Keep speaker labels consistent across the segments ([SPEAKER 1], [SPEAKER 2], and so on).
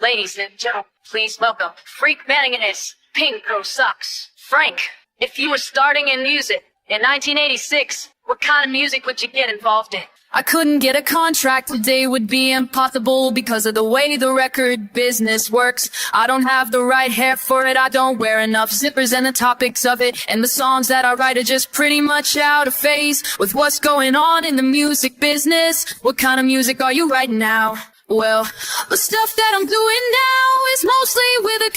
[SPEAKER 1] Ladies and gentlemen, please welcome Freak Banning in his Pinko Socks. Frank, if you were starting in music in 1986, what kind of music would you get involved in?
[SPEAKER 2] I couldn't get a contract today, would be impossible because of the way the record business works. I don't have the right hair for it, I don't wear enough zippers, and the topics of it and the songs that I write are just pretty much out of phase with what's going on in the music business. What kind of music are you writing now? Well, the stuff that I'm doing now is mostly with a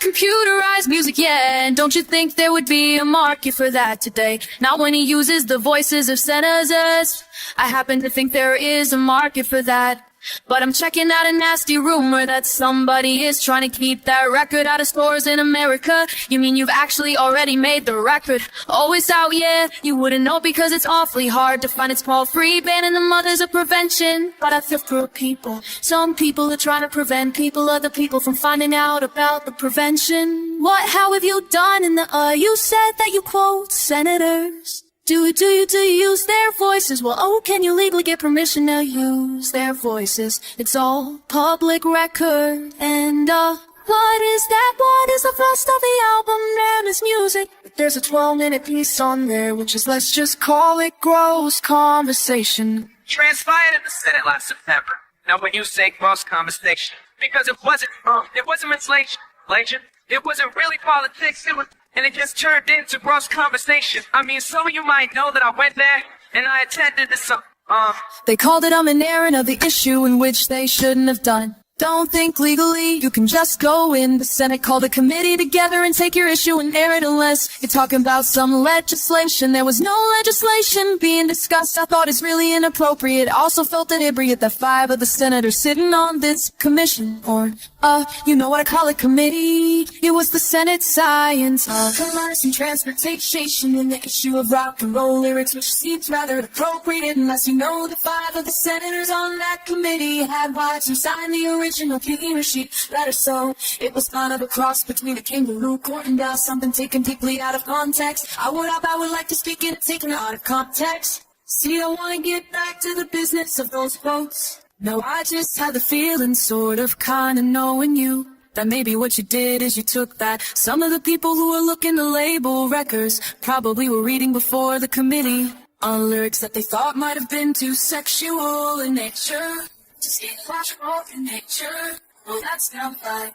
[SPEAKER 2] computerized music, yeah. And don't you think there would be a market for that today? Not when he uses the voices of senators. I happen to think there is a market for that. But I'm checking out a nasty rumor that somebody is trying to keep that record out of stores in America. You mean you've actually already made the record? Oh, it's out, yeah. You wouldn't know because it's awfully hard to find. It's called freek-banning, the mothers of prevention. But I feel for people. Some people are trying to prevent people, other people from finding out about the prevention. What, how have you done in the, you said that you quote senators. Do you use their voices? Well, oh, can you legally get permission to use their voices? It's all public record. And, what is that? What is the first of the album? Name is music. But there's a 12-minute piece on there, which is, let's just call it gross conversation.
[SPEAKER 3] Transpired in the Senate last September. Now when you say gross conversation, because it wasn't inflation, it wasn't really politics, and it just turned into gross conversation. I mean, some of you might know that I went there and I attended this,
[SPEAKER 2] They called it an airing of the issue in which they shouldn't have done. Don't think legally, you can just go in. The Senate called a committee together and take your issue and air it unless you're talking about some legislation. There was no legislation being discussed. I thought it's really inappropriate. I also felt inebriate that 5 of the senators sitting on this commission, or, you know what I call it, committee. It was the Senate Science, Commerce and Transportation, and the issue of rock and roll lyrics, which seems rather appropriate unless you know that 5 of the senators on that committee had wives who signed the original key sheet letter, so it was kind of a cross between a kangaroo court and something taken deeply out of context. I would like to speak it taken out of context. See, I want to get back to the business of those votes. No, I just had the feeling, sort of, kind of knowing you, that maybe what you did is you took that. Some of the people who were looking to label records probably were reading before the committee on lyrics that they thought might have been too sexual in nature. To see the flash of nature, well, that's downright.